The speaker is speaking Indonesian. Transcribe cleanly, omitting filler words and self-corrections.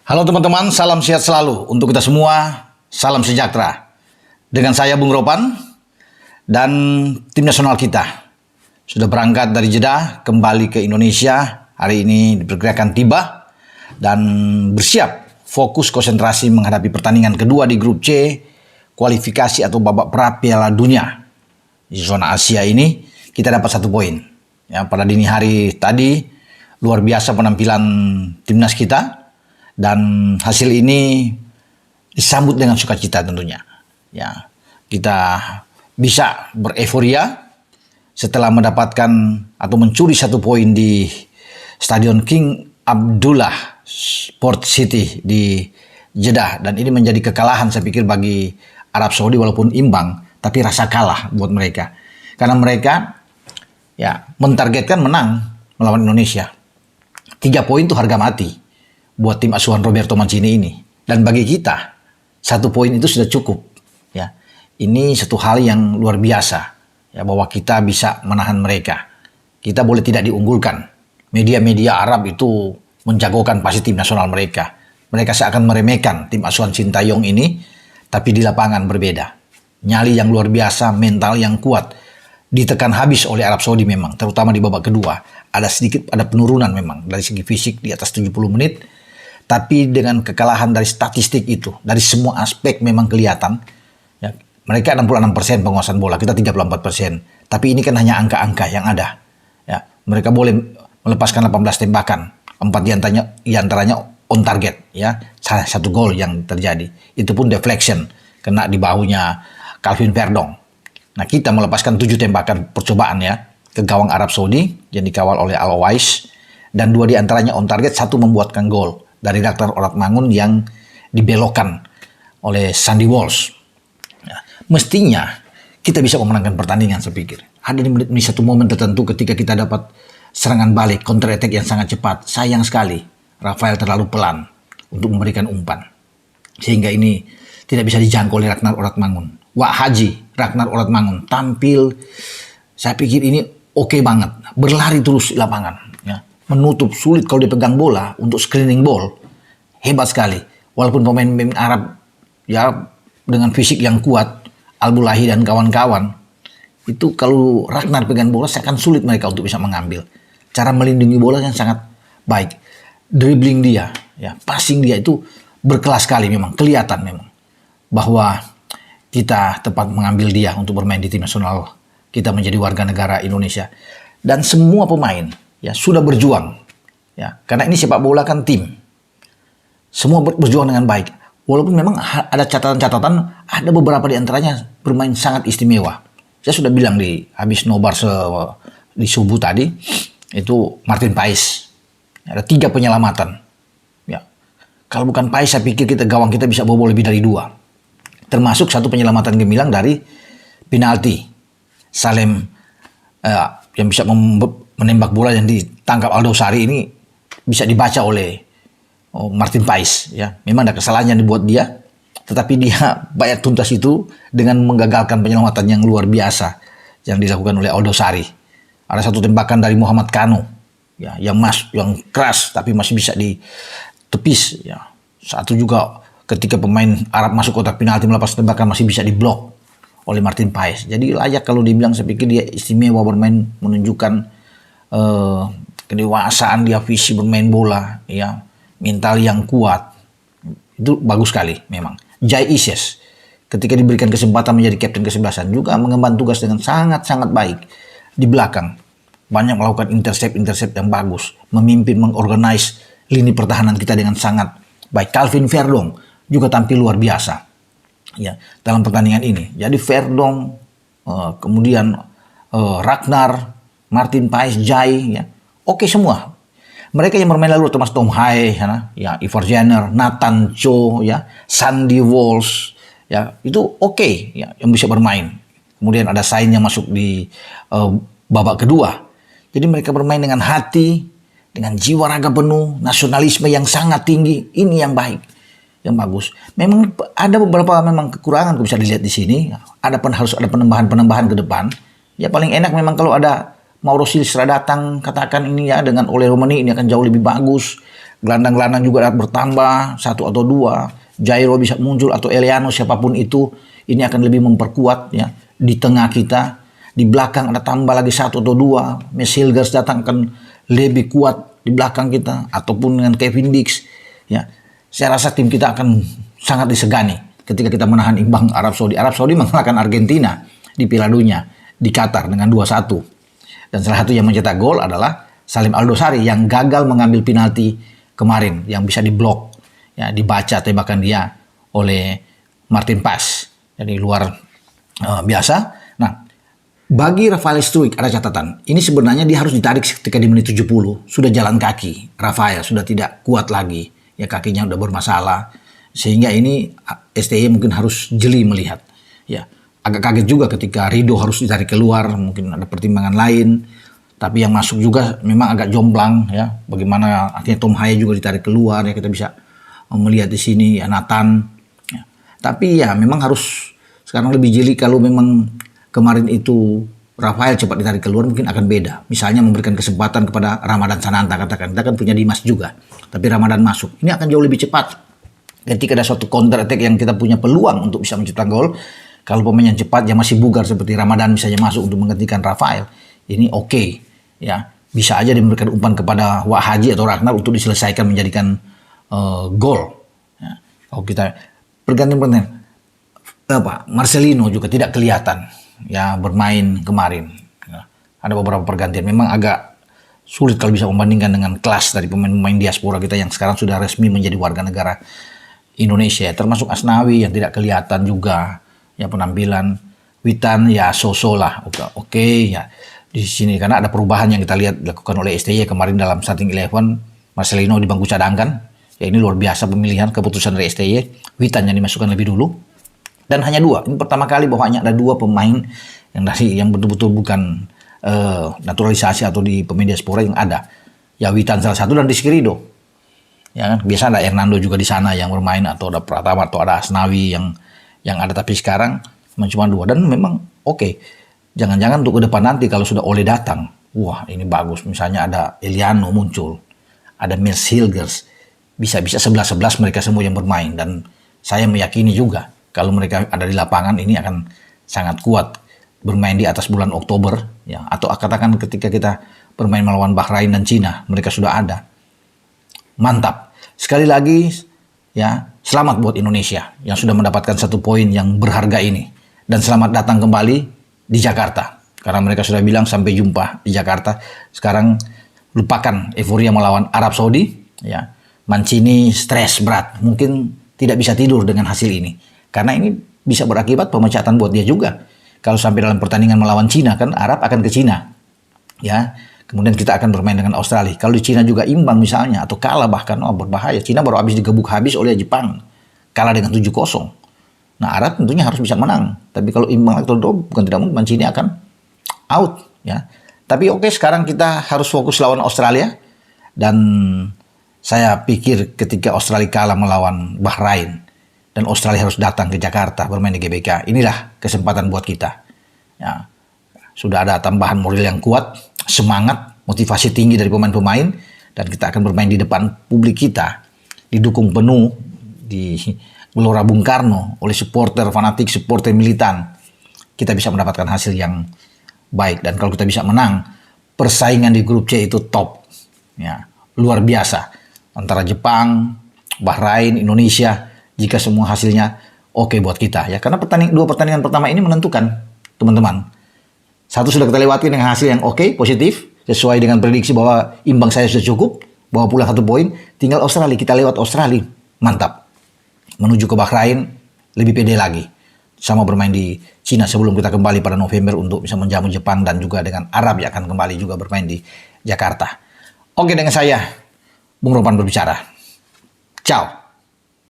Halo teman-teman, salam sehat selalu untuk kita semua, salam sejahtera. Dengan saya Bung Ropan dan tim nasional kita sudah berangkat dari Jeddah kembali ke Indonesia. Hari ini diperkirakan tiba dan bersiap fokus konsentrasi menghadapi pertandingan kedua di grup C, kualifikasi atau babak pra Piala Dunia. Di zona Asia ini kita dapat 1 poin. Ya, pada dini hari tadi luar biasa penampilan timnas kita. Dan hasil ini disambut dengan sukacita tentunya. Ya, kita bisa bereforia setelah mendapatkan atau mencuri 1 poin di Stadion King Abdullah Sport City di Jeddah. Dan ini menjadi kekalahan saya pikir bagi Arab Saudi walaupun imbang, tapi rasa kalah buat mereka. Karena mereka ya mentargetkan menang melawan Indonesia. 3 poin itu harga mati buat tim asuhan Roberto Mancini ini. Dan bagi kita 1 poin itu sudah cukup. Ya, ini satu hal yang luar biasa. Ya, bahwa kita bisa menahan mereka. Kita boleh tidak diunggulkan. Media-media Arab itu menjagokan pasti tim nasional mereka. Mereka seakan meremehkan tim asuhan Sintayong ini, tapi di lapangan berbeda. Nyali yang luar biasa, mental yang kuat. Ditekan habis oleh Arab Saudi memang, terutama di babak kedua. Ada penurunan memang dari segi fisik di atas 70 menit. Tapi dengan kekalahan dari statistik itu, dari semua aspek memang kelihatan. Ya, mereka 66% penguasaan bola, kita 34%. Tapi ini kan hanya angka-angka yang ada. Ya, mereka boleh melepaskan 18 tembakan, 4 diantaranya on target. Ya, 1 gol yang terjadi. Itu pun deflection, kena di bahunya Calvin Verdong. Nah, kita melepaskan 7 tembakan percobaan ya ke gawang Arab Saudi yang dikawal oleh Al Owais. Dan 2 diantaranya on target, 1 membuatkan gol dari Rakhtar Oratmangun yang dibelokkan oleh Sandy Walsh. Ya, mestinya kita bisa memenangkan pertandingan saya pikir. Ada di satu momen tertentu ketika kita dapat serangan balik, counter attack yang sangat cepat. Sayang sekali Rafael terlalu pelan untuk memberikan umpan. Sehingga ini tidak bisa dijangkau oleh Rakhtar Oratmangun. Wak Haji, Rakhtar Oratmangun tampil, saya pikir ini oke banget. Berlari terus di lapangan. Ya. Menutup, sulit kalau dipegang bola untuk screening ball. Hebat sekali. Walaupun pemain-pemain Arab ya dengan fisik yang kuat, Al-Bulahi dan kawan-kawan, itu kalau Rakhtar pegang bola seakan sulit mereka untuk bisa mengambil. Cara melindungi bola yang sangat baik. Dribbling dia, ya, passing dia itu berkelas sekali memang, kelihatan memang bahwa kita tepat mengambil dia untuk bermain di tim nasional. Kita menjadi warga negara Indonesia. Dan semua pemain ya sudah berjuang ya, karena ini sepak bola kan tim, semua berjuang dengan baik. Walaupun memang ada catatan-catatan, ada beberapa di antaranya bermain sangat istimewa. Saya sudah bilang di habis nobar di subuh tadi, itu Martin Paes ada 3 penyelamatan ya. Kalau bukan Paes saya pikir gawang kita bisa bobol lebih dari 2, termasuk 1 penyelamatan gemilang dari penalti Salem yang bisa menembak bola yang ditangkap Aldo Sari ini bisa dibaca oleh Martin Paes ya. Memang ada kesalahan yang dibuat dia, tetapi dia banyak tuntas itu dengan menggagalkan penyelamatan yang luar biasa yang dilakukan oleh Aldo Sari. Ada 1 tembakan dari Muhammad Kanu ya, yang keras tapi masih bisa ditepis ya. 1 juga ketika pemain Arab masuk kotak penalti melepas tembakan masih bisa diblok oleh Martin Paes. Jadi layak kalau dibilang, saya pikir dia istimewa bermain, menunjukkan kedewasaan dia, visi bermain bola ya, mental yang kuat. Itu bagus sekali memang. Jai Ises ketika diberikan kesempatan menjadi kapten ke-11 juga mengemban tugas dengan sangat-sangat baik di belakang. Banyak melakukan intercept yang bagus, memimpin, mengorganize lini pertahanan kita dengan sangat baik. Calvin Verdong juga tampil luar biasa ya dalam pertandingan ini. Jadi Verdong, kemudian Rakhtar, Martin Paes, Jai ya, oke semua. Mereka yang bermain lalu termasuk Tom Haye ya, Ivar Jenner, Nathan Cho ya, Sandy Walsh ya, itu oke ya yang bisa bermain. Kemudian ada Sain yang masuk di babak kedua. Jadi mereka bermain dengan hati, dengan jiwa raga penuh, nasionalisme yang sangat tinggi. Ini yang baik, yang bagus. Memang ada beberapa memang kekurangan bisa dilihat di sini. Harus ada penambahan ke depan. Ya paling enak memang kalau ada Mauro Silva datang, katakan ini ya dengan Ole Romani ini akan jauh lebih bagus. Gelandang-gelandang juga dapat bertambah, satu atau dua. Jairo bisa muncul atau Eliano, siapapun itu. Ini akan lebih memperkuat ya di tengah kita. Di belakang ada tambah lagi satu atau dua. Hilgers datang akan lebih kuat di belakang kita. Ataupun dengan Kevin Dix. Ya, saya rasa tim kita akan sangat disegani ketika kita menahan imbang Arab Saudi. Arab Saudi mengalahkan Argentina di Piala Dunia di Qatar dengan 2-1. Dan salah satu yang mencetak gol adalah Salim Aldosari yang gagal mengambil penalti kemarin yang bisa diblok, ya, dibaca tembakan dia oleh Martin Paes. Jadi luar biasa. Nah, bagi Rafael Struijk ada catatan. Ini sebenarnya dia harus ditarik ketika di menit 70. Sudah jalan kaki. Rafael sudah tidak kuat lagi. Ya, kakinya udah bermasalah. Sehingga ini STY mungkin harus jeli melihat. Ya, agak kaget juga ketika Rido harus ditarik keluar. Mungkin ada pertimbangan lain. Tapi yang masuk juga memang agak jomplang, ya. Bagaimana akhirnya Tom Haye juga ditarik keluar, ya, kita bisa melihat di sini ya, Nathan. Ya. Tapi ya memang harus sekarang lebih jeli. Kalau memang kemarin itu Rafael cepat ditarik keluar mungkin akan beda. Misalnya memberikan kesempatan kepada Ramadan Sananta, katakan kita kan punya Dimas juga, tapi Ramadan masuk. Ini akan jauh lebih cepat. Ketika ada suatu counter attack yang kita punya peluang untuk bisa menciptakan gol, kalau pemain yang cepat yang masih bugar seperti Ramadan misalnya masuk untuk menggantikan Rafael, ini oke. Ya, bisa aja diberikan umpan kepada Wak Haji atau Ragnar untuk diselesaikan menjadikan gol. Ya, kalau kita pergantian Marcelino juga tidak kelihatan ya bermain kemarin. Ya, ada beberapa pergantian memang agak sulit kalau bisa membandingkan dengan kelas dari pemain-pemain diaspora kita yang sekarang sudah resmi menjadi warga negara Indonesia. Termasuk Asnawi yang tidak kelihatan juga ya penampilan. Witan ya so-so lah. Oke, ya. Di sini karena ada perubahan yang kita lihat dilakukan oleh STY kemarin dalam starting 11, Marcelino di bangku cadangan. Ya ini luar biasa pemilihan keputusan dari STY. Witan yang dimasukkan lebih dulu. Dan hanya dua. Ini pertama kali bahwa hanya ada dua pemain yang betul-betul bukan naturalisasi atau di pemain diaspora yang ada. Ya Witan salah satu dan Rizky Ridho. Ya kan biasa ada Hernando juga di sana yang bermain atau ada Pratama atau ada Asnawi yang ada, tapi sekarang cuma dua dan memang oke. Jangan-jangan untuk ke depan nanti kalau sudah Ole datang, wah ini bagus. Misalnya ada Eliano muncul, ada Hilgers, bisa-bisa 11-11 mereka semua yang bermain. Dan saya meyakini juga kalau mereka ada di lapangan ini akan sangat kuat bermain di atas bulan Oktober. Ya, atau katakan ketika kita bermain melawan Bahrain dan Cina, mereka sudah ada. Mantap. Sekali lagi, ya selamat buat Indonesia yang sudah mendapatkan 1 poin yang berharga ini. Dan selamat datang kembali di Jakarta, karena mereka sudah bilang sampai jumpa di Jakarta. Sekarang lupakan euforia melawan Arab Saudi, ya. Mancini stres berat, mungkin tidak bisa tidur dengan hasil ini, karena ini bisa berakibat pemecatan buat dia juga. Kalau sampai dalam pertandingan melawan Cina, kan Arab akan ke Cina, ya. Kemudian kita akan bermain dengan Australia. Kalau di Cina juga imbang misalnya atau kalah bahkan, berbahaya. Cina baru habis digebuk habis oleh Jepang, kalah dengan 7-0. Nah, Arab tentunya harus bisa menang. Tapi kalau imbang atau draw, bukan tidak mungkin Mancini akan out. Ya. Tapi oke, sekarang kita harus fokus lawan Australia. Dan saya pikir ketika Australia kalah melawan Bahrain, dan Australia harus datang ke Jakarta bermain di GBK, inilah kesempatan buat kita. Ya. Sudah ada tambahan moral yang kuat, semangat, motivasi tinggi dari pemain-pemain. Dan kita akan bermain di depan publik kita. Didukung penuh di Gelora Bung Karno oleh supporter fanatik, supporter militan. Kita bisa mendapatkan hasil yang baik. Dan kalau kita bisa menang, persaingan di grup C itu top. Ya, luar biasa. Antara Jepang, Bahrain, Indonesia, jika semua hasilnya oke buat kita. Ya, karena dua pertandingan pertama ini menentukan, teman-teman. Satu sudah kita lewati dengan hasil yang oke, positif, sesuai dengan prediksi bahwa imbang saya sudah cukup, bawa pulang 1 poin. Tinggal Australia, kita lewat Australia. Mantap. Menuju ke Bahrain, lebih pede lagi. Sama bermain di Cina sebelum kita kembali pada November untuk bisa menjamu Jepang dan juga dengan Arab yang akan kembali juga bermain di Jakarta. Oke, dengan saya, Bung Ropan berbicara. Ciao.